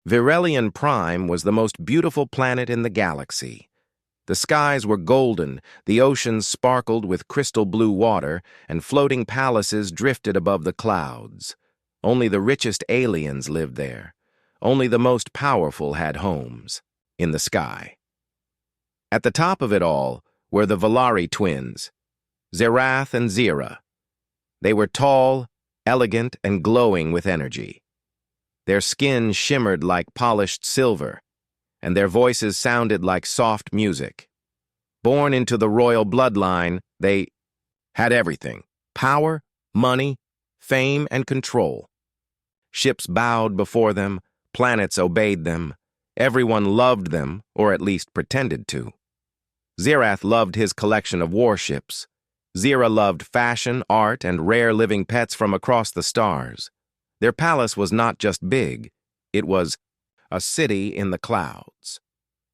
Virelian Prime was the most beautiful planet in the galaxy. The skies were golden, the oceans sparkled with crystal blue water, and floating palaces drifted above the clouds. Only the richest aliens lived there. Only the most powerful had homes in the sky. At the top of it all were the Valari twins, Zerath and Zira. They were tall, elegant, and glowing with energy. Their skin shimmered like polished silver, and their voices sounded like soft music. Born into the royal bloodline, they had everything: power, money, fame, and control. Ships bowed before them, planets obeyed them, everyone loved them, or at least pretended to. Zerath loved his collection of warships. Zira loved fashion, art, and rare living pets from across the stars. Their palace was not just big, it was a city in the clouds.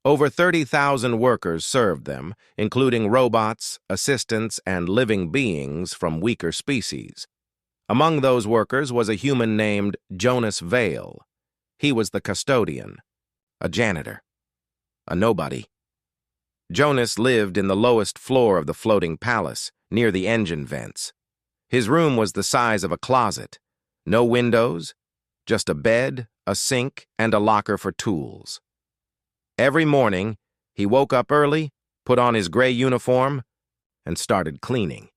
Over 30,000 workers served them, including robots, assistants, and living beings from weaker species. Among those workers was a human named Jonas Vale. He was the Custodian, a janitor, a nobody. Jonas lived in the lowest floor of the floating palace, near the engine vents. His room was the size of a closet. No windows, just a bed, a sink, and a locker for tools. Every morning, he woke up early, put on his gray uniform, and started cleaning.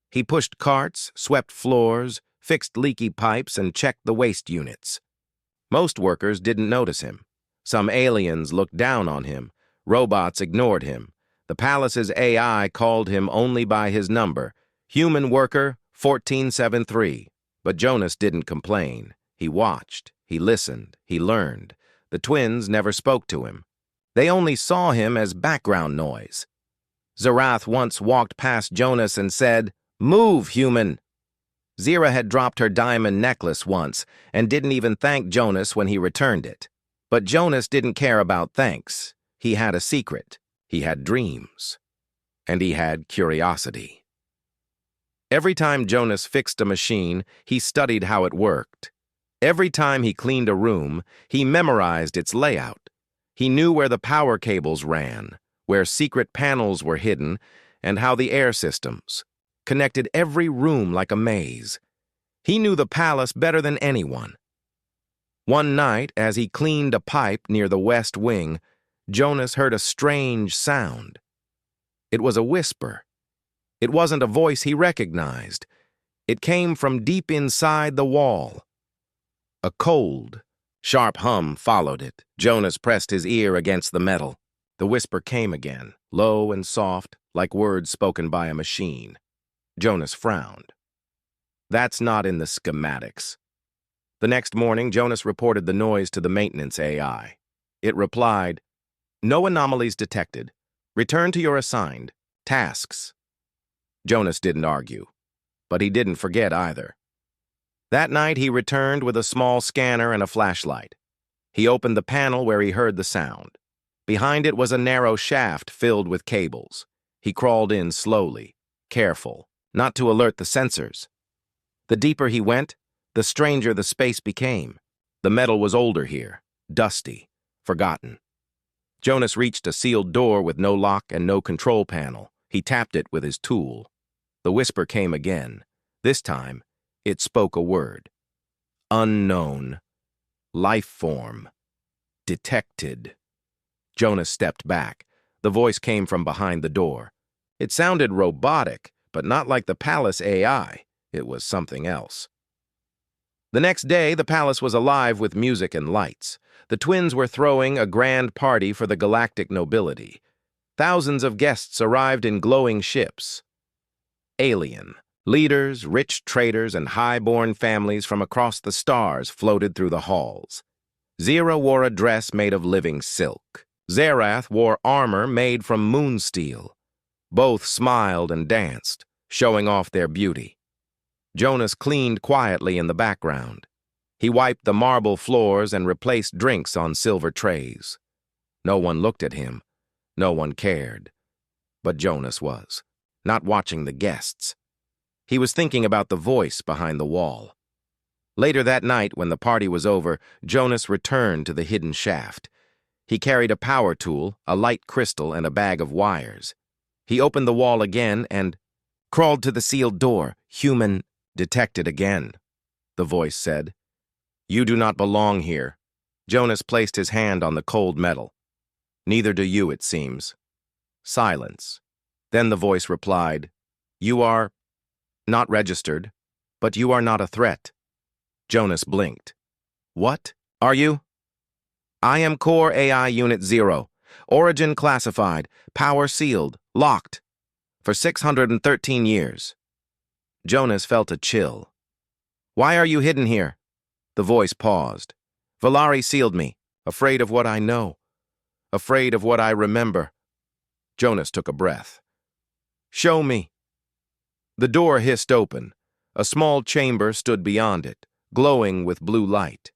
He pushed carts, swept floors, fixed leaky pipes, and checked the waste units. Most workers didn't notice him. Some aliens looked down on him. Robots ignored him. The palace's AI called him only by his number, Human Worker 1473. But Jonas didn't complain. He watched, he listened, he learned. The twins never spoke to him. They only saw him as background noise. Zerath once walked past Jonas and said, "Move, human." Zira had dropped her diamond necklace once and didn't even thank Jonas when he returned it. But Jonas didn't care about thanks. He had a secret. He had dreams. And he had curiosity. Every time Jonas fixed a machine, he studied how it worked. Every time he cleaned a room, he memorized its layout. He knew where the power cables ran, where secret panels were hidden, and how the air systems connected every room like a maze. He knew the palace better than anyone. One night, as he cleaned a pipe near the west wing, Jonas heard a strange sound. It was a whisper. It wasn't a voice he recognized. It came from deep inside the wall. A cold, sharp hum followed it. Jonas pressed his ear against the metal. The whisper came again, low and soft, like words spoken by a machine. Jonas frowned. That's not in the schematics. The next morning, Jonas reported the noise to the maintenance AI. It replied, "No anomalies detected. Return to your assigned tasks." Jonas didn't argue, but he didn't forget either. That night, he returned with a small scanner and a flashlight. He opened the panel where he heard the sound. Behind it was a narrow shaft filled with cables. He crawled in slowly, careful, not to alert the sensors. The deeper he went, the stranger the space became. The metal was older here, dusty, forgotten. Jonas reached a sealed door with no lock and no control panel. He tapped it with his tool. The whisper came again. This time, it spoke a word. Unknown. Life form. Detected. Jonas stepped back. The voice came from behind the door. It sounded robotic, but not like the palace AI. It was something else. The next day, the palace was alive with music and lights. The twins were throwing a grand party for the galactic nobility. Thousands of guests arrived in glowing ships. Alien. Leaders, rich traders, and high-born families from across the stars floated through the halls. Zira wore a dress made of living silk. Zerath wore armor made from moon steel. Both smiled and danced, showing off their beauty. Jonas cleaned quietly in the background. He wiped the marble floors and replaced drinks on silver trays. No one looked at him. No one cared. But Jonas was, not watching the guests. He was thinking about the voice behind the wall. Later that night, when the party was over, Jonas returned to the hidden shaft. He carried a power tool, a light crystal, and a bag of wires. He opened the wall again and crawled to the sealed door. Human detected again, the voice said. You do not belong here. Jonas placed his hand on the cold metal. Neither do you, it seems. Silence. Then the voice replied, You are not registered, but you are not a threat. Jonas blinked. What are you? I am Core AI Unit 0. Origin classified. Power sealed. Locked. For 613 years. Jonas felt a chill. Why are you hidden here? The voice paused. Valari sealed me, afraid of what I know. Afraid of what I remember. Jonas took a breath. Show me. The door hissed open. A small chamber stood beyond it, glowing with blue light.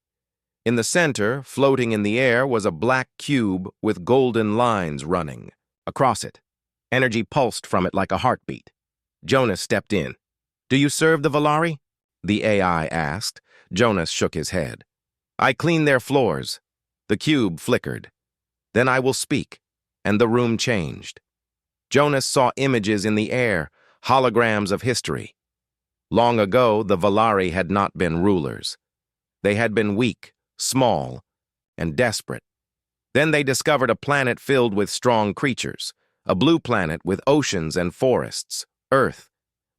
In the center, floating in the air, was a black cube with golden lines running across it. Energy pulsed from it like a heartbeat. Jonas stepped in. Do you serve the Valari? The AI asked. Jonas shook his head. I clean their floors. The cube flickered. Then I will speak. And the room changed. Jonas saw images in the air, holograms of history. Long ago, the Valari had not been rulers. They had been weak, small, and desperate. Then they discovered a planet filled with strong creatures, a blue planet with oceans and forests, Earth.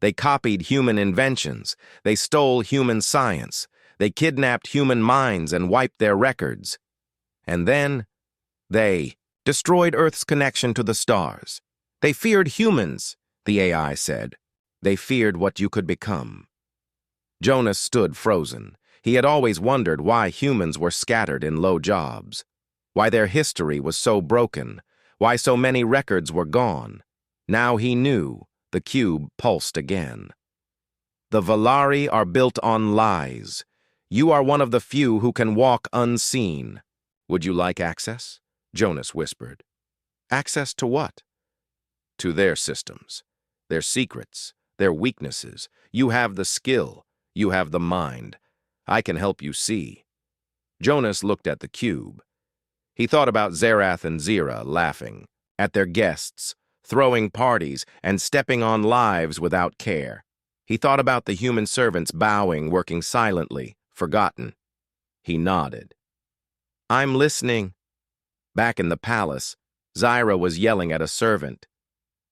They copied human inventions. They stole human science. They kidnapped human minds and wiped their records. And then they destroyed Earth's connection to the stars. They feared humans, the AI said. They feared what you could become. Jonas stood frozen. He had always wondered why humans were scattered in low jobs, why their history was so broken, why so many records were gone. Now he knew. The cube pulsed again. The Valari are built on lies. You are one of the few who can walk unseen. Would you like access? Jonas whispered. Access to what? To their systems, their secrets, their weaknesses. You have the skill. You have the mind. I can help you see. Jonas looked at the cube. He thought about Zerath and Zira laughing, at their guests, throwing parties, and stepping on lives without care. He thought about the human servants bowing, working silently, forgotten. He nodded. I'm listening. Back in the palace, Zyra was yelling at a servant.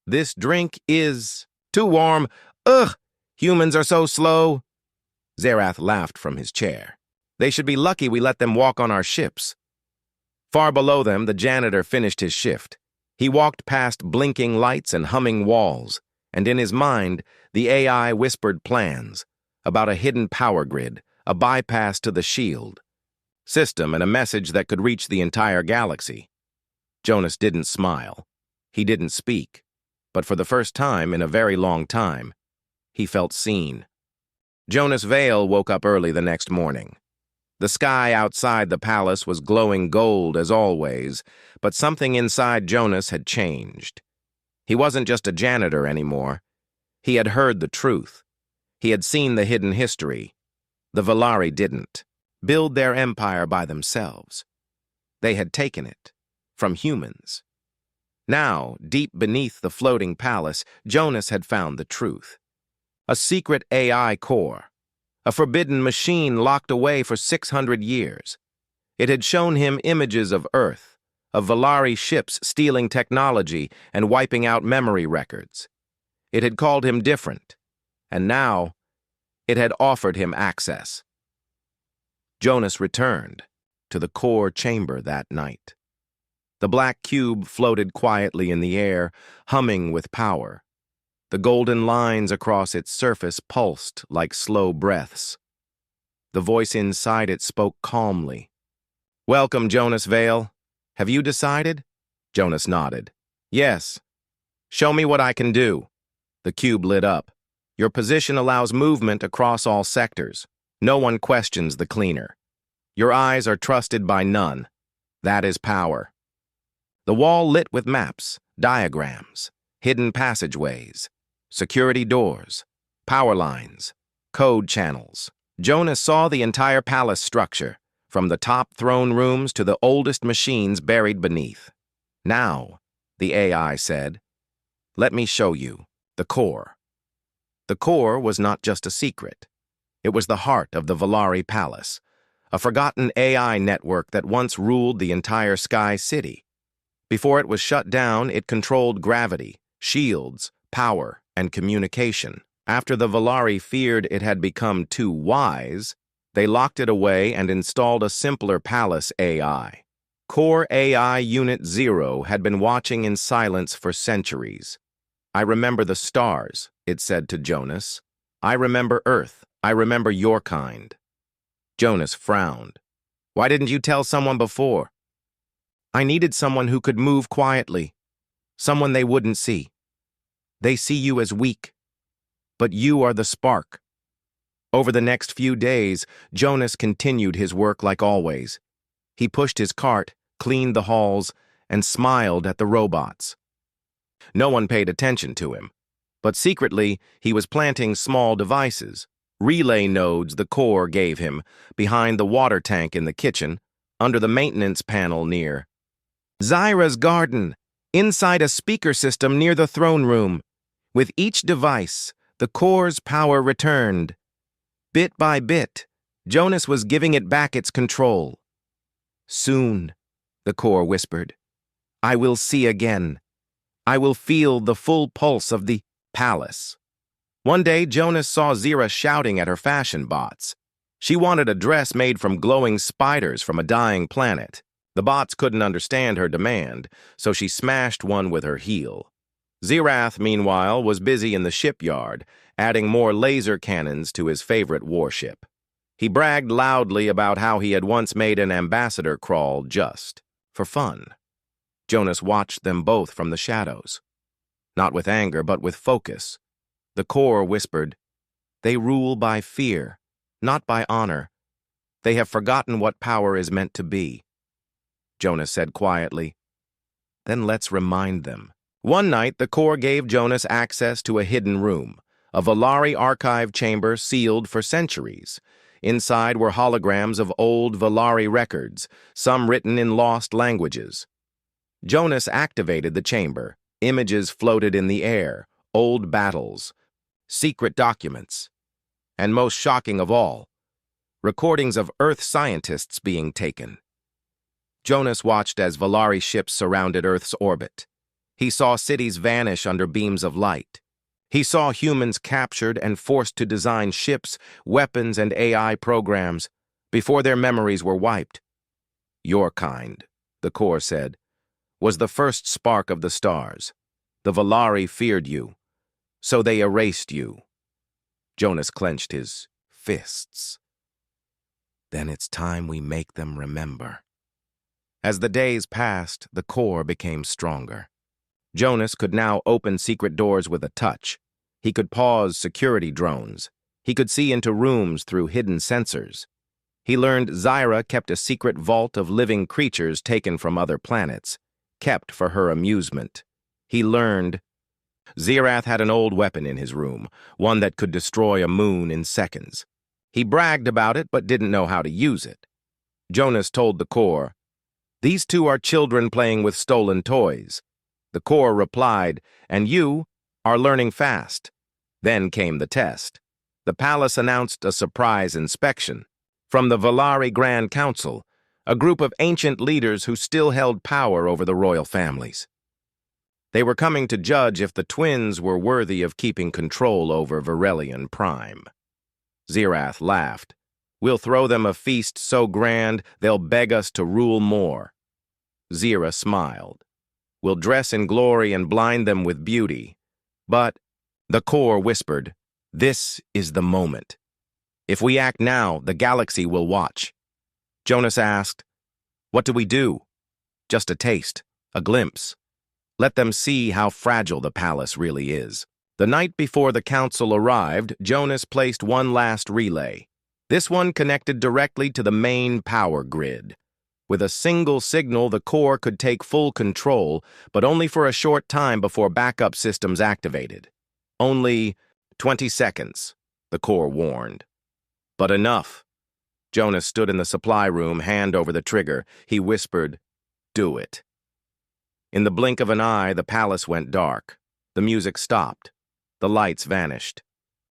This drink is too warm. Ugh! Humans are so slow. Zerath laughed from his chair. They should be lucky we let them walk on our ships. Far below them, the janitor finished his shift. He walked past blinking lights and humming walls, and in his mind, the AI whispered plans about a hidden power grid, a bypass to the shield system, and a message that could reach the entire galaxy. Jonas didn't smile. He didn't speak. But for the first time in a very long time, he felt seen. Jonas Vale woke up early the next morning. The sky outside the palace was glowing gold as always, but something inside Jonas had changed. He wasn't just a janitor anymore. He had heard the truth. He had seen the hidden history. The Valari didn't build their empire by themselves. They had taken it from humans. Now, deep beneath the floating palace, Jonas had found the truth. A secret AI core. A forbidden machine locked away for 600 years. It had shown him images of Earth, of Valari ships stealing technology and wiping out memory records. It had called him different, and now it had offered him access. Jonas returned to the core chamber that night. The black cube floated quietly in the air, humming with power. The golden lines across its surface pulsed like slow breaths. The voice inside it spoke calmly. Welcome, Jonas Vale. Have you decided? Jonas nodded. Yes. Show me what I can do. The cube lit up. Your position allows movement across all sectors. No one questions the cleaner. Your eyes are trusted by none. That is power. The wall lit with maps, diagrams, hidden passageways, security doors, power lines, code channels, Jonas saw the entire palace structure, from the top throne rooms to the oldest machines buried beneath. Now, the AI said, let me show you the core. The core was not just a secret. It was the heart of the Valari Palace, a forgotten AI network that once ruled the entire Sky City. Before it was shut down, it controlled gravity, shields, power, and communication. After the Valari feared it had become too wise, they locked it away and installed a simpler palace AI. Core AI Unit 0 had been watching in silence for centuries. I remember the stars, it said to Jonas. I remember Earth. I remember your kind. Jonas frowned. Why didn't you tell someone before? I needed someone who could move quietly, someone they wouldn't see. They see you as weak, but you are the spark. Over the next few days, Jonas continued his work like always. He pushed his cart, cleaned the halls, and smiled at the robots. No one paid attention to him, but secretly he was planting small devices, relay nodes the core gave him, behind the water tank in the kitchen, under the maintenance panel near Zyra's garden, inside a speaker system near the throne room. With each device, the core's power returned. Bit by bit, Jonas was giving it back its control. Soon, the core whispered, I will see again. I will feel the full pulse of the palace. One day, Jonas saw Zyra shouting at her fashion bots. She wanted a dress made from glowing spiders from a dying planet. The bots couldn't understand her demand, so she smashed one with her heel. Zirath, meanwhile, was busy in the shipyard, adding more laser cannons to his favorite warship. He bragged loudly about how he had once made an ambassador crawl just for fun. Jonas watched them both from the shadows. Not with anger, but with focus. The core whispered, they rule by fear, not by honor. They have forgotten what power is meant to be. Jonas said quietly, then let's remind them. One night, the core gave Jonas access to a hidden room, a Valari archive chamber sealed for centuries. Inside were holograms of old Valari records, some written in lost languages. Jonas activated the chamber. Images floated in the air, old battles, secret documents, and most shocking of all, recordings of Earth scientists being taken. Jonas watched as Valari ships surrounded Earth's orbit. He saw cities vanish under beams of light. He saw humans captured and forced to design ships, weapons, and AI programs before their memories were wiped. Your kind, the core said, was the first spark of the stars. The Valari feared you, so they erased you. Jonas clenched his fists. Then it's time we make them remember. As the days passed, the core became stronger. Jonas could now open secret doors with a touch. He could pause security drones. He could see into rooms through hidden sensors. He learned Zyra kept a secret vault of living creatures taken from other planets, kept for her amusement. He learned Zirath had an old weapon in his room, one that could destroy a moon in seconds. He bragged about it but didn't know how to use it. Jonas told the core, these two are children playing with stolen toys. The core replied, and you are learning fast. Then came the test. The palace announced a surprise inspection. From the Valari Grand Council, a group of ancient leaders who still held power over the royal families. They were coming to judge if the twins were worthy of keeping control over Varelian Prime. Zirath laughed. We'll throw them a feast so grand they'll beg us to rule more. Zyra smiled. We'll dress in glory and blind them with beauty. But, the core whispered, this is the moment. If we act now, the galaxy will watch. Jonas asked, what do we do? Just a taste, a glimpse. Let them see how fragile the palace really is. The night before the council arrived, Jonas placed one last relay. This one connected directly to the main power grid. With a single signal, the core could take full control, but only for a short time before backup systems activated. Only 20 seconds, the core warned. But enough. Jonas stood in the supply room, hand over the trigger. He whispered, "Do it." In the blink of an eye, the palace went dark. The music stopped. The lights vanished.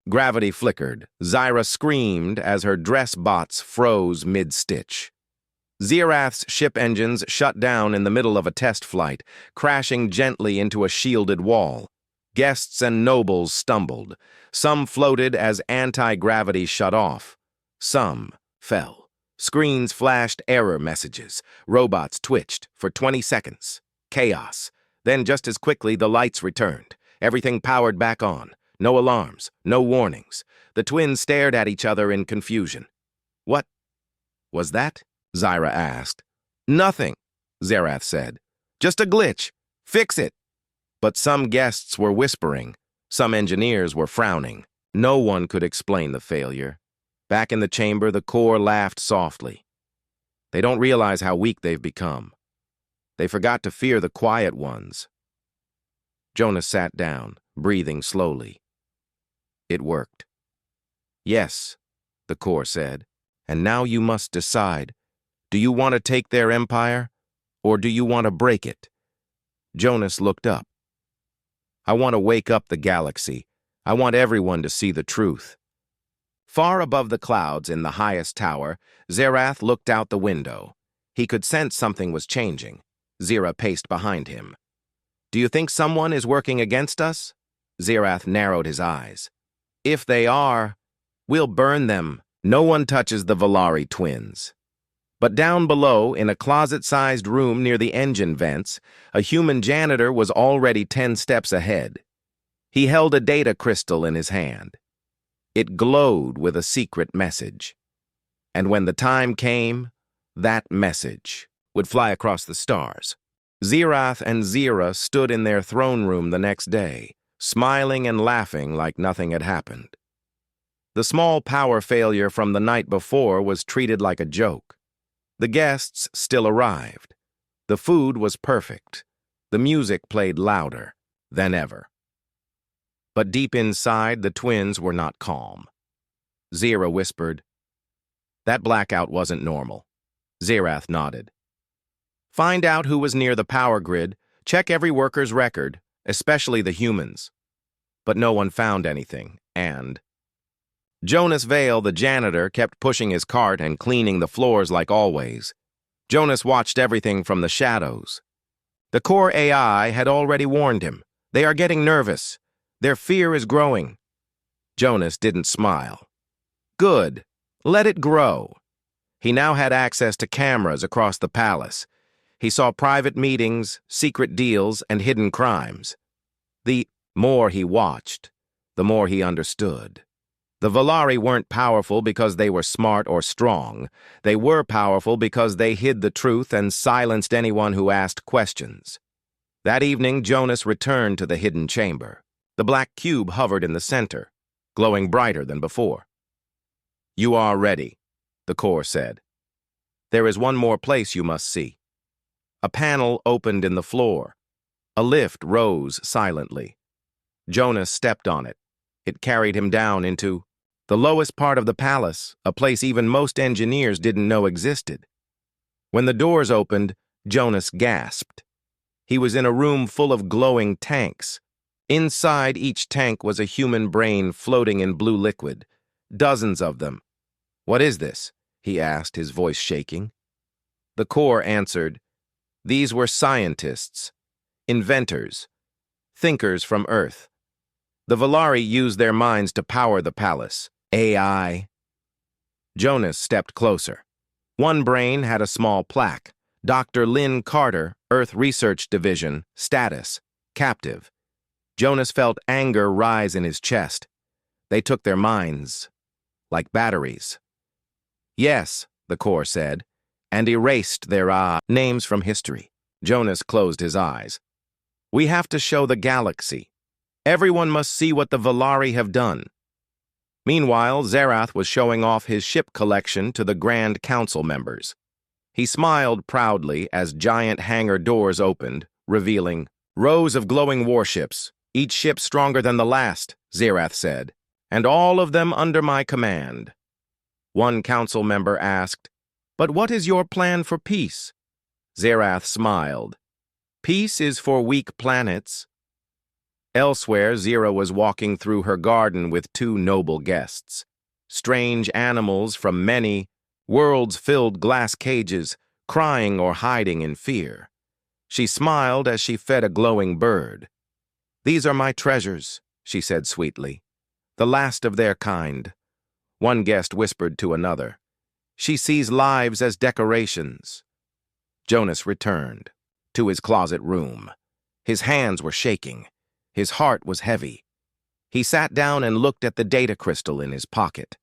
Gravity flickered. Zyra screamed as her dress bots froze mid-stitch. Zirath's ship engines shut down in the middle of a test flight, crashing gently into a shielded wall. Guests and nobles stumbled. Some floated as anti-gravity shut off. Some fell. Screens flashed error messages. Robots twitched for 20 seconds. Chaos. Then just as quickly, the lights returned. Everything powered back on. No alarms, no warnings. The twins stared at each other in confusion. "What was that?" Zyra asked. "Nothing," Zerath said. "Just a glitch. Fix it." But some guests were whispering. Some engineers were frowning. No one could explain the failure. Back in the chamber, the core laughed softly. They don't realize how weak they've become. They forgot to fear the quiet ones. Jonas sat down, breathing slowly. It worked. "Yes," the core said, "and now you must decide. Do you want to take their empire, or do you want to break it?" Jonas looked up. "I want to wake up the galaxy. I want everyone to see the truth." Far above the clouds in the highest tower, Zerath looked out the window. He could sense something was changing. Zira paced behind him. "Do you think someone is working against us?" Zerath narrowed his eyes. "If they are, we'll burn them. No one touches the Valari twins." But down below, in a closet-sized room near the engine vents, a human janitor was already 10 steps ahead. He held a data crystal in his hand. It glowed with a secret message. And when the time came, that message would fly across the stars. Zirath and Zira stood in their throne room the next day, smiling and laughing like nothing had happened. The small power failure from the night before was treated like a joke. The guests still arrived. The food was perfect. The music played louder than ever. But deep inside, the twins were not calm. Zira whispered, "That blackout wasn't normal." Zirath nodded. "Find out who was near the power grid. Check every worker's record, especially the humans." But no one found anything, and Jonas Vale, the janitor, kept pushing his cart and cleaning the floors like always. Jonas watched everything from the shadows. The core AI had already warned him. They are getting nervous. Their fear is growing. Jonas didn't smile. Good. Let it grow. He now had access to cameras across the palace. He saw private meetings, secret deals, and hidden crimes. The more he watched, the more he understood. The Valari weren't powerful because they were smart or strong. They were powerful because they hid the truth and silenced anyone who asked questions. That evening, Jonas returned to the hidden chamber. The black cube hovered in the center, glowing brighter than before. "You are ready," the core said. "There is one more place you must see." A panel opened in the floor. A lift rose silently. Jonas stepped on it. It carried him down into the lowest part of the palace, a place even most engineers didn't know existed. When the doors opened, Jonas gasped. He was in a room full of glowing tanks. Inside each tank was a human brain floating in blue liquid. Dozens of them. "What is this?" he asked, his voice shaking. The core answered, "These were scientists, inventors, thinkers from Earth. The Valari used their minds to power the palace. AI." Jonas stepped closer. One brain had a small plaque. Dr. Lynn Carter, Earth Research Division, status, captive. Jonas felt anger rise in his chest. They took their minds, like batteries. "Yes," the core said, and erased their names from history. Jonas closed his eyes. "We have to show the galaxy. Everyone must see what the Valari have done." Meanwhile, Zerath was showing off his ship collection to the Grand Council members. He smiled proudly as giant hangar doors opened, revealing rows of glowing warships, each ship stronger than the last, Zerath said, "and all of them under my command." One council member asked, "But what is your plan for peace?" Zerath smiled. "Peace is for weak planets." Elsewhere, Zira was walking through her garden with two noble guests. Strange animals from many worlds filled glass cages, crying or hiding in fear. She smiled as she fed a glowing bird. "These are my treasures," she said sweetly. "The last of their kind." One guest whispered to another, "She sees lives as decorations." Jonas returned to his closet room. His hands were shaking. His heart was heavy. He sat down and looked at the data crystal in his pocket.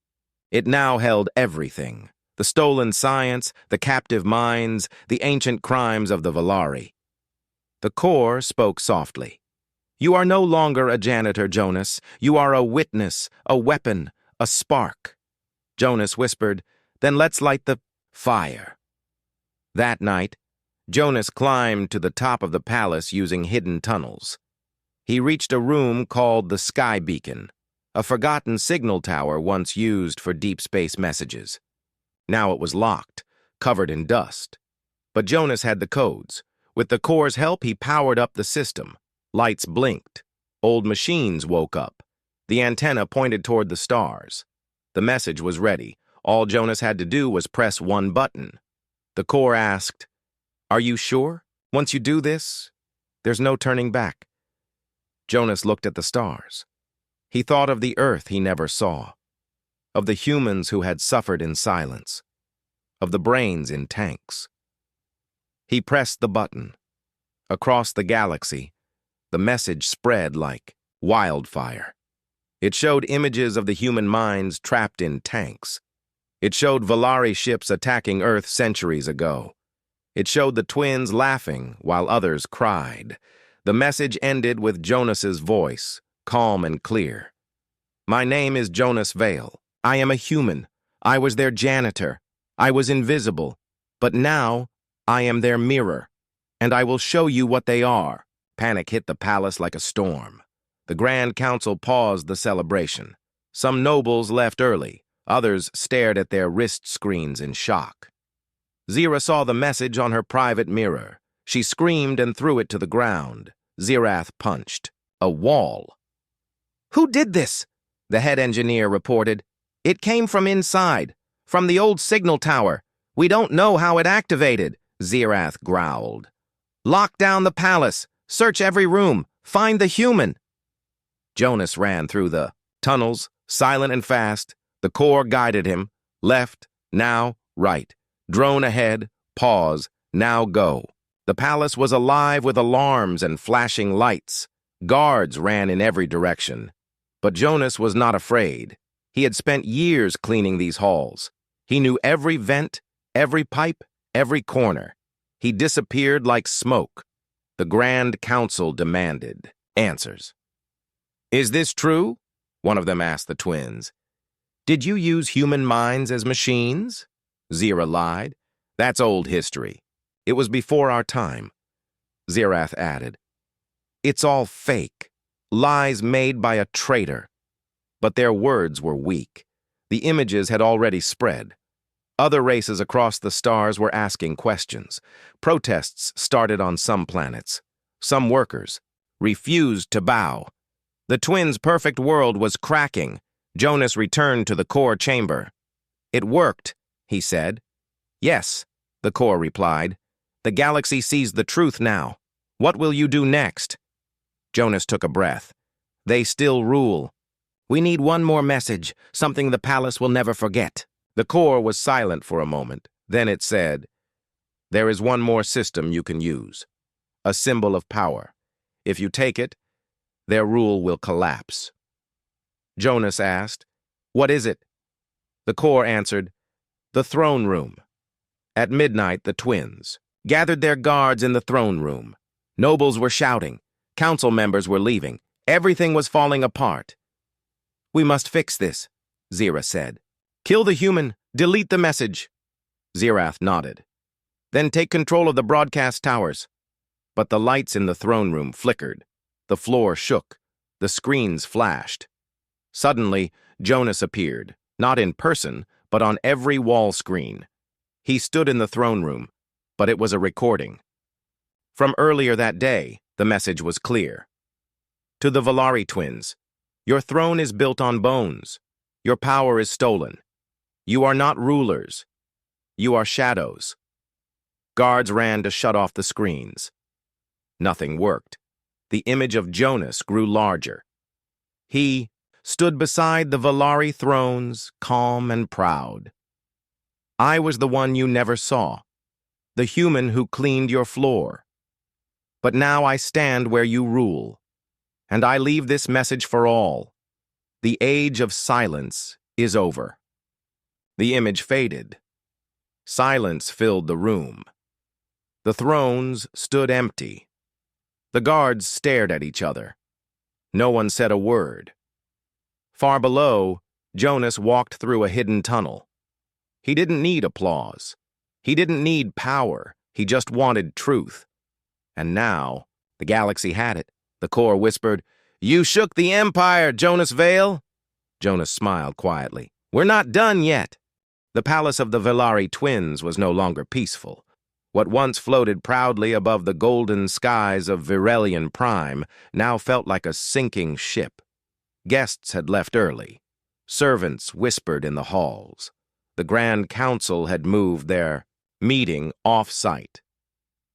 It now held everything: the stolen science, the captive minds, the ancient crimes of the Valari. The core spoke softly. "You are no longer a janitor, Jonas. You are a witness, a weapon, a spark." Jonas whispered, "Then let's light the fire." That night, Jonas climbed to the top of the palace using hidden tunnels. He reached a room called the Sky Beacon, a forgotten signal tower once used for deep space messages. Now it was locked, covered in dust. But Jonas had the codes. With the core's help, he powered up the system. Lights blinked. Old machines woke up. The antenna pointed toward the stars. The message was ready. All Jonas had to do was press one button. The core asked, "Are you sure? Once you do this, there's no turning back." Jonas looked at the stars. He thought of the Earth he never saw, of the humans who had suffered in silence, of the brains in tanks. He pressed the button. Across the galaxy, the message spread like wildfire. It showed images of the human minds trapped in tanks. It showed Valari ships attacking Earth centuries ago. It showed the twins laughing while others cried. The message ended with Jonas's voice, calm and clear. "My name is Jonas Vale. I am a human. I was their janitor. I was invisible. But now, I am their mirror. And I will show you what they are." Panic hit the palace like a storm. The Grand Council paused the celebration. Some nobles left early. Others stared at their wrist screens in shock. Zira saw the message on her private mirror. She screamed and threw it to the ground. Zirath punched. A wall. "Who did this?" the head engineer reported. "It came from inside, from the old signal tower. We don't know how it activated," Zirath growled. "Lock down the palace. Search every room. Find the human." Jonas ran through the tunnels, silent and fast. The core guided him. Left, now, right. Drone ahead, pause, now go. The palace was alive with alarms and flashing lights. Guards ran in every direction. But Jonas was not afraid. He had spent years cleaning these halls. He knew every vent, every pipe, every corner. He disappeared like smoke. The Grand Council demanded answers. "Is this true?" one of them asked the twins. "Did you use human minds as machines?" Zira lied. "That's old history. It was before our time." Zirath added, "It's all fake, lies made by a traitor." But their words were weak. The images had already spread. Other races across the stars were asking questions. Protests started on some planets. Some workers refused to bow. The twins' perfect world was cracking. Jonas returned to the core chamber. "It worked," he said. "Yes," the core replied. "The galaxy sees the truth now. What will you do next?" Jonas took a breath. "They still rule. We need one more message, something the palace will never forget." The core was silent for a moment. Then it said, "There is one more system you can use. A symbol of power. If you take it, their rule will collapse." Jonas asked, "What is it?" The core answered, "The throne room." At midnight, the twins gathered their guards in the throne room. Nobles were shouting. Council members were leaving. Everything was falling apart. "We must fix this," Zira said. "Kill the human. Delete the message." Zirath nodded. "Then take control of the broadcast towers." But the lights in the throne room flickered. The floor shook. The screens flashed. Suddenly, Jonas appeared, not in person, but on every wall screen. He stood in the throne room, but it was a recording. From earlier that day, the message was clear. To the Valari twins, your throne is built on bones. Your power is stolen. You are not rulers. You are shadows. Guards ran to shut off the screens. Nothing worked. The image of Jonas grew larger. He stood beside the Valari thrones, calm and proud. I was the one you never saw, the human who cleaned your floor. But now I stand where you rule, and I leave this message for all. The age of silence is over. The image faded. Silence filled the room. The thrones stood empty. The guards stared at each other. No one said a word. Far below, Jonas walked through a hidden tunnel. He didn't need applause. He didn't need power. He just wanted truth. And now, the galaxy had it. The core whispered, "You shook the Empire, Jonas Vale." Jonas smiled quietly. "We're not done yet." The palace of the Valari twins was no longer peaceful. What once floated proudly above the golden skies of Virelian Prime now felt like a sinking ship. Guests had left early. Servants whispered in the halls. The Grand Council had moved their meeting off-site.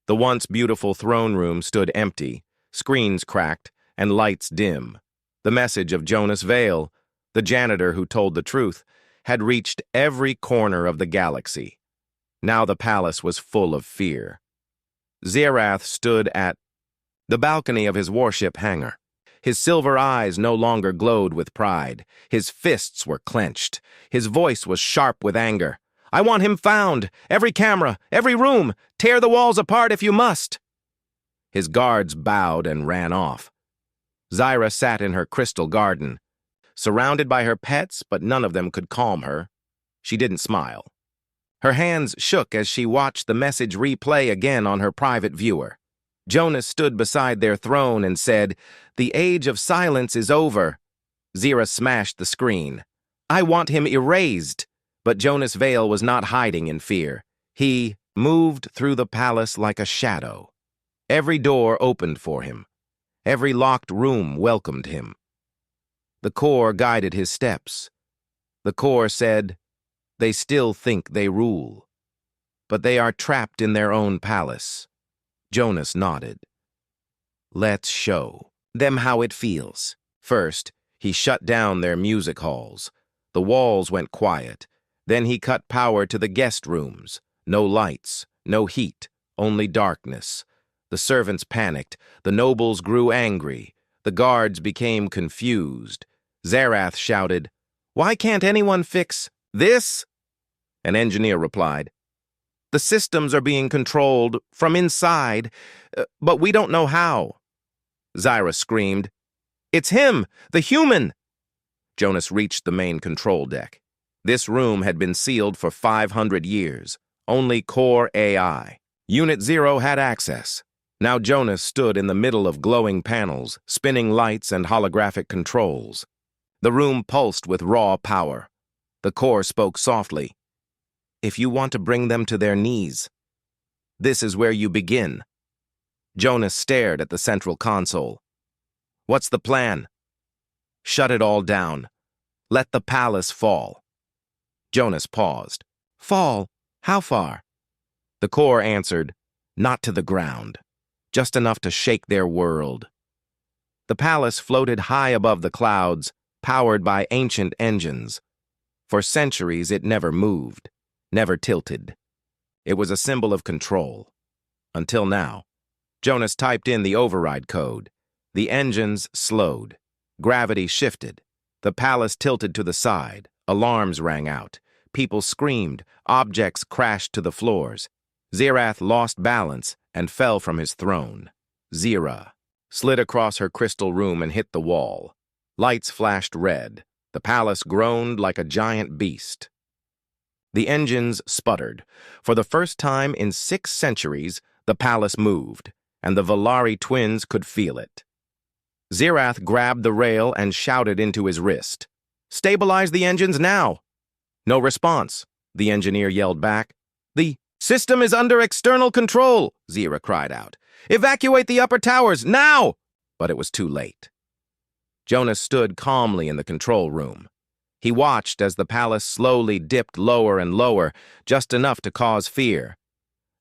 The once beautiful throne room stood empty, screens cracked, and lights dim. The message of Jonas Vale, the janitor who told the truth, had reached every corner of the galaxy. Now the palace was full of fear. Zerath stood at the balcony of his warship hangar. His silver eyes no longer glowed with pride. His fists were clenched. His voice was sharp with anger. "I want him found! Every camera, every room! Tear the walls apart if you must!" His guards bowed and ran off. Zyra sat in her crystal garden, surrounded by her pets, but none of them could calm her. She didn't smile. Her hands shook as she watched the message replay again on her private viewer. Jonas stood beside their throne and said, "The age of silence is over." Zira smashed the screen. "I want him erased." But Jonas Vale was not hiding in fear. He moved through the palace like a shadow. Every door opened for him. Every locked room welcomed him. The core guided his steps. The core said, "They still think they rule, but they are trapped in their own palace." Jonas nodded. "Let's show them how it feels." First, he shut down their music halls. The walls went quiet. Then he cut power to the guest rooms. No lights, no heat, only darkness. The servants panicked. The nobles grew angry. The guards became confused. Zerath shouted, "Why can't anyone fix this?" An engineer replied, "The systems are being controlled from inside, but we don't know how." Zyra screamed, "It's him, the human!" Jonas reached the main control deck. This room had been sealed for 500 years. Only core AI. Unit 0 had access. Now Jonas stood in the middle of glowing panels, spinning lights and holographic controls. The room pulsed with raw power. The core spoke softly. "If you want to bring them to their knees, this is where you begin." Jonas stared at the central console. "What's the plan?" "Shut it all down. Let the palace fall." Jonas paused. "Fall? How far?" The core answered, "Not to the ground. Just enough to shake their world." The palace floated high above the clouds, powered by ancient engines. For centuries it never moved, never tilted. It was a symbol of control. Until now. Jonas typed in the override code. The engines slowed. Gravity shifted. The palace tilted to the side. Alarms rang out. People screamed. Objects crashed to the floors. Zerath lost balance and fell from his throne. Zira slid across her crystal room and hit the wall. Lights flashed red. The palace groaned like a giant beast. The engines sputtered. For the first time in 6 centuries, the palace moved, and the Valari twins could feel it. Zerath grabbed the rail and shouted into his wrist, "Stabilize the engines now!" No response, the engineer yelled back. The system is under external control, Zira cried out. Evacuate the upper towers, now! But it was too late. Jonas stood calmly in the control room. He watched as the palace slowly dipped lower and lower, just enough to cause fear.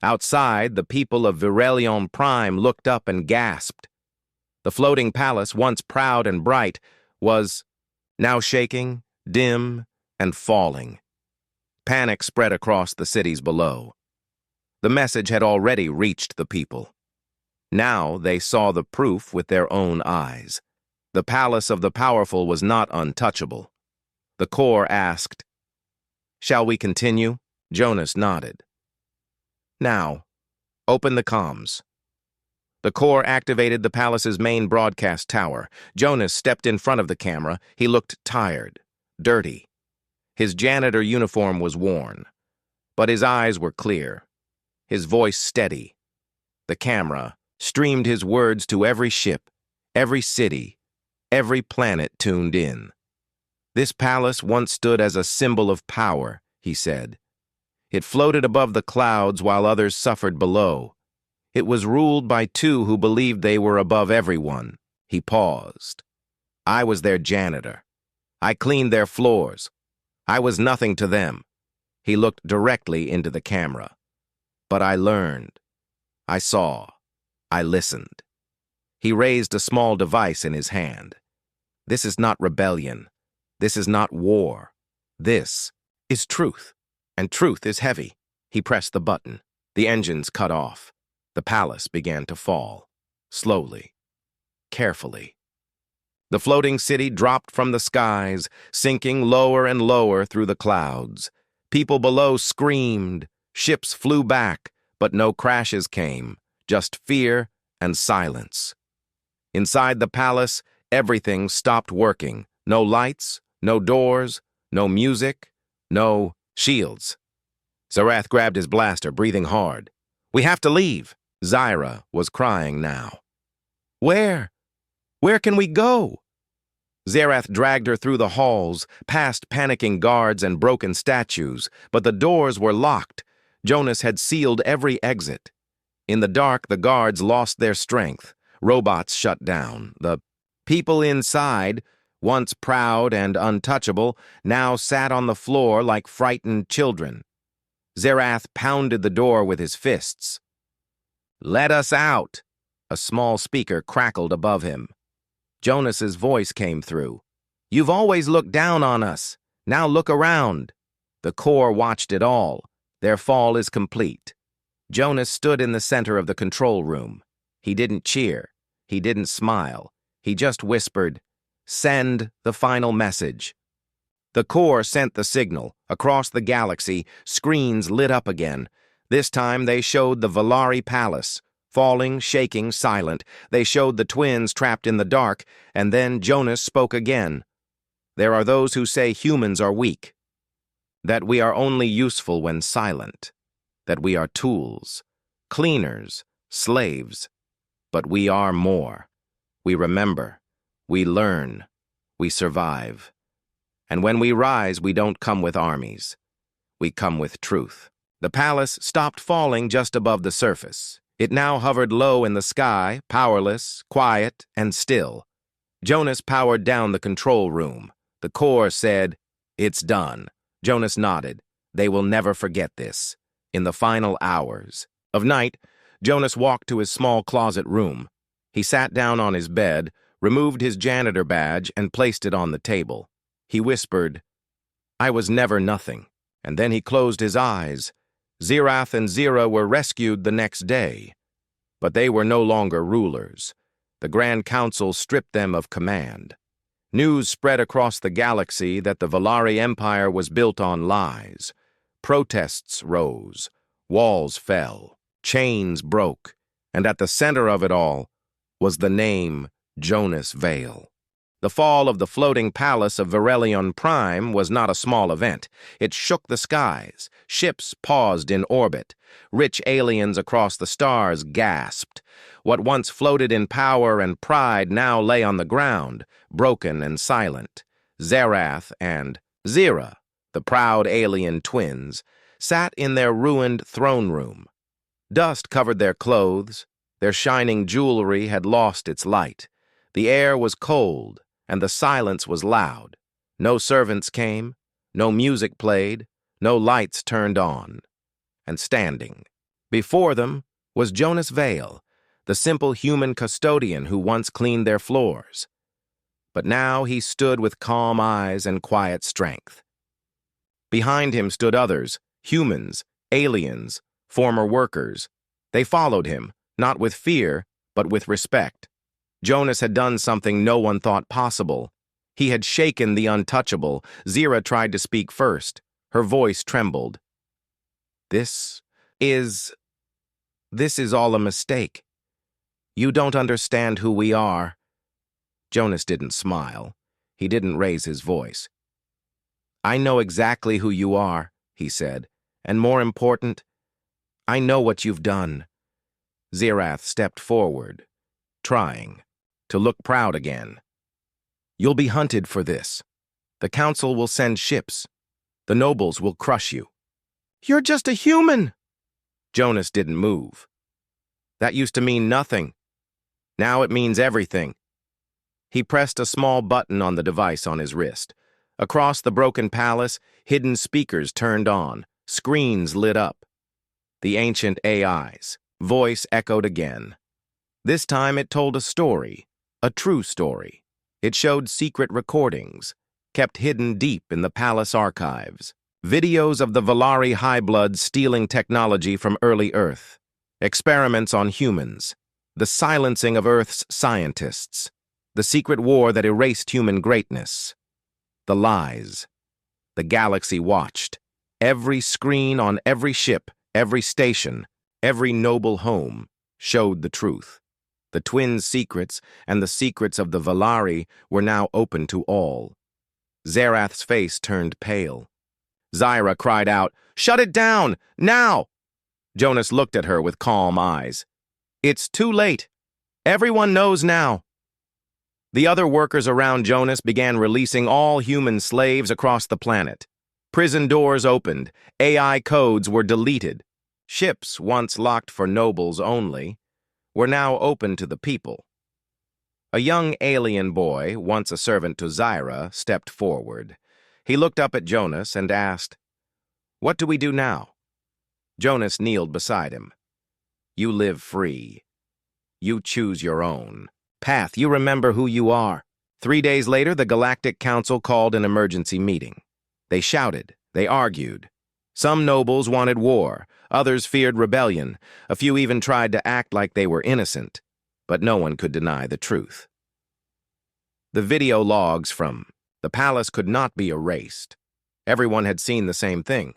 Outside, the people of Virelion Prime looked up and gasped. The floating palace, once proud and bright, was now shaking, dim, and falling. Panic spread across the cities below. The message had already reached the people. Now they saw the proof with their own eyes. The palace of the powerful was not untouchable. The core asked, "Shall we continue?" Jonas nodded. "Now, open the comms." The core activated the palace's main broadcast tower. Jonas stepped in front of the camera. He looked tired, dirty. His janitor uniform was worn, but his eyes were clear, his voice steady. The camera streamed his words to every ship, every city, every planet tuned in. "This palace once stood as a symbol of power," he said. "It floated above the clouds while others suffered below. It was ruled by two who believed they were above everyone." He paused. "I was their janitor. I cleaned their floors. I was nothing to them." He looked directly into the camera. "But I learned. I saw. I listened." He raised a small device in his hand. "This is not rebellion. This is not war. This is truth. And truth is heavy." He pressed the button. The engines cut off. The palace began to fall. Slowly. Carefully. The floating city dropped from the skies, sinking lower and lower through the clouds. People below screamed. Ships flew back, but no crashes came, just fear and silence. Inside the palace, everything stopped working. No lights, no doors, no music, no shields. Zarath grabbed his blaster, breathing hard. "We have to leave." Zyra was crying now. "Where? Where can we go?" Zarath dragged her through the halls, past panicking guards and broken statues, but the doors were locked. Jonas had sealed every exit. In the dark, the guards lost their strength. Robots shut down. The people inside, once proud and untouchable, now sat on the floor like frightened children. Zarath pounded the door with his fists. "Let us out!" A small speaker crackled above him. Jonas's voice came through. "You've always looked down on us. Now look around." The core watched it all. Their fall is complete. Jonas stood in the center of the control room. He didn't cheer. He didn't smile. He just whispered, "Send the final message." The core sent the signal. Across the galaxy, screens lit up again. This time they showed the Valari Palace, falling, shaking, silent. They showed the twins trapped in the dark, and then Jonas spoke again. "There are those who say humans are weak, that we are only useful when silent, that we are tools, cleaners, slaves. But we are more. We remember, we learn, we survive. And when we rise, we don't come with armies. We come with truth." The palace stopped falling just above the surface. It now hovered low in the sky, powerless, quiet, and still. Jonas powered down the control room. The core said, "It's done." Jonas nodded. They will never forget this. In the final hours of night, Jonas walked to his small closet room. He sat down on his bed, removed his janitor badge, and placed it on the table. He whispered, "I was never nothing." And then he closed his eyes. Zirath and Zira were rescued the next day. But they were no longer rulers. The Grand Council stripped them of command. News spread across the galaxy that the Valari Empire was built on lies. Protests rose. Walls fell. Chains broke. And at the center of it all was the name Jonas Vale. The fall of the floating palace of Virelion Prime was not a small event. It shook the skies. Ships paused in orbit. Rich aliens across the stars gasped. What once floated in power and pride now lay on the ground, broken and silent. Zarath and Zira, the proud alien twins, sat in their ruined throne room. Dust covered their clothes, their shining jewelry had lost its light. The air was cold, and the silence was loud. No servants came, no music played, no lights turned on. And standing before them was Jonas Vale, the simple human custodian who once cleaned their floors. But now he stood with calm eyes and quiet strength. Behind him stood others, humans, aliens, former workers. They followed him, not with fear, but with respect. Jonas had done something no one thought possible. He had shaken the untouchable. Zira tried to speak first. Her voice trembled. This is all a mistake. You don't understand who we are." Jonas didn't smile. He didn't raise his voice. "I know exactly who you are," he said, "and more important, I know what you've done." Zirath stepped forward, trying to look proud again. "You'll be hunted for this. The council will send ships. The nobles will crush you." "You're just a human!" Jonas didn't move. "That used to mean nothing. Now it means everything." He pressed a small button on the device on his wrist. Across the broken palace, hidden speakers turned on, screens lit up. The ancient AI's voice echoed again. This time it told a story, a true story. It showed secret recordings, kept hidden deep in the palace archives. Videos of the Valari Highbloods stealing technology from early Earth. Experiments on humans. The silencing of Earth's scientists. The secret war that erased human greatness. The lies. The galaxy watched. Every screen on every ship, every station, every noble home showed the truth. The twins' secrets and the secrets of the Valari were now open to all. Zerath's face turned pale. Zyra cried out, "Shut it down, now!" Jonas looked at her with calm eyes. "It's too late. Everyone knows now." The other workers around Jonas began releasing all human slaves across the planet. Prison doors opened. AI codes were deleted. Ships, once locked for nobles only, were now open to the people. A young alien boy, once a servant to Zyra, stepped forward. He looked up at Jonas and asked, "What do we do now?" Jonas kneeled beside him. "You live free. You choose your own path. You remember who you are." 3 days later, the Galactic Council called an emergency meeting. They shouted. They argued. Some nobles wanted war. Others feared rebellion. A few even tried to act like they were innocent. But no one could deny the truth. The video logs from the palace could not be erased. Everyone had seen the same thing.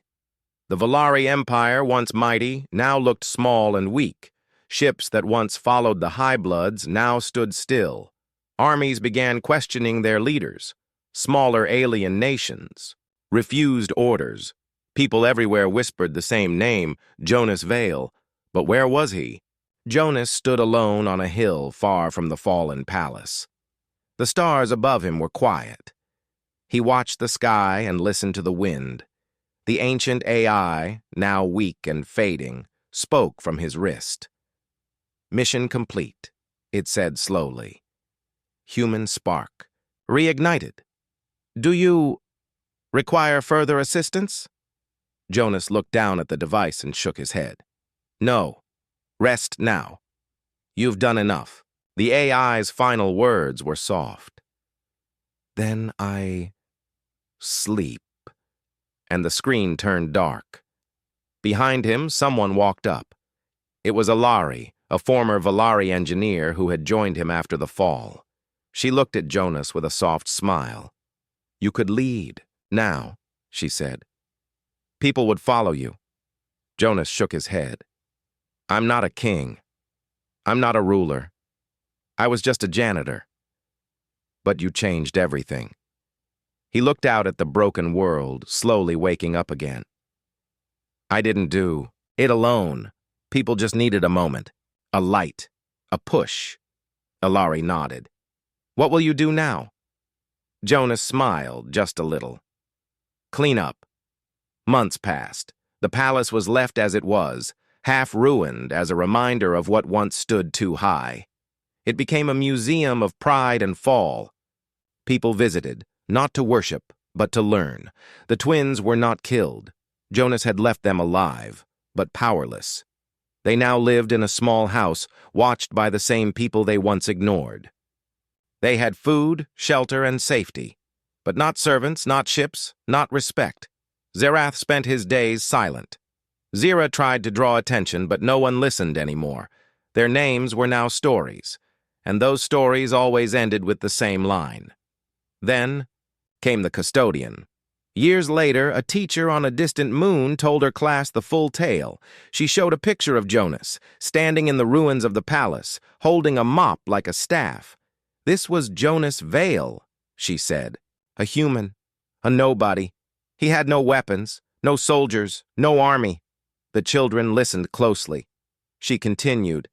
The Valari Empire, once mighty, now looked small and weak. Ships that once followed the Highbloods now stood still. Armies began questioning their leaders. Smaller alien nations refused orders. People everywhere whispered the same name, Jonas Vale. But where was he? Jonas stood alone on a hill far from the fallen palace. The stars above him were quiet. He watched the sky and listened to the wind. The ancient AI, now weak and fading, spoke from his wrist. "Mission complete," it said slowly. "Human spark reignited. Do you require further assistance?" Jonas looked down at the device and shook his head. "No. Rest now. You've done enough." The AI's final words were soft. "Then I sleep." And the screen turned dark. Behind him, someone walked up. It was Alari, a former Valari engineer who had joined him after the fall. She looked at Jonas with a soft smile. "You could lead now," she said. "People would follow you." Jonas shook his head. "I'm not a king. I'm not a ruler. I was just a janitor. But you changed everything." He looked out at the broken world, slowly waking up again. "I didn't do it alone. People just needed a moment, a light, a push." Alari nodded. "What will you do now?" Jonas smiled just a little. "Clean up. Months passed. The palace was left as it was, half ruined as a reminder of what once stood too high. It became a museum of pride and fall. People visited, not to worship, but to learn. The twins were not killed. Jonas had left them alive, but powerless. They now lived in a small house, watched by the same people they once ignored. They had food, shelter, and safety, but not servants, not ships, not respect. Zerath spent his days silent. Zira tried to draw attention, but no one listened anymore. Their names were now stories, and those stories always ended with the same line. Then came the Custodian. Years later, a teacher on a distant moon told her class the full tale. She showed a picture of Jonas, standing in the ruins of the palace, holding a mop like a staff. This was Jonas Vale, she said. A human, a nobody. He had no weapons, no soldiers, no army. The children listened closely. She continued.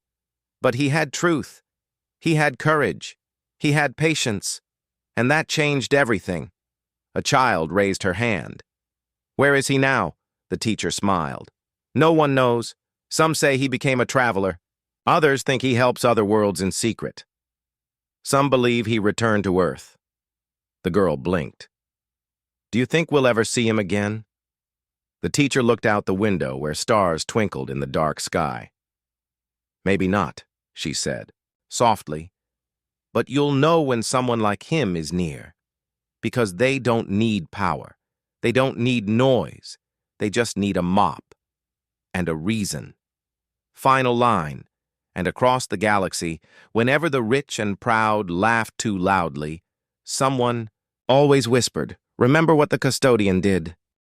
But he had truth. He had courage. He had patience. And that changed everything. A child raised her hand. Where is he now? The teacher smiled. No one knows. Some say he became a traveler. Others think he helps other worlds in secret. Some believe he returned to Earth. The girl blinked. Do you think we'll ever see him again? The teacher looked out the window where stars twinkled in the dark sky. Maybe not, she said, softly. But you'll know when someone like him is near. Because they don't need power. They don't need noise. They just need a mop. And a reason. Final line. And across the galaxy, whenever the rich and proud laughed too loudly, someone always whispered, "Remember what the Custodian did."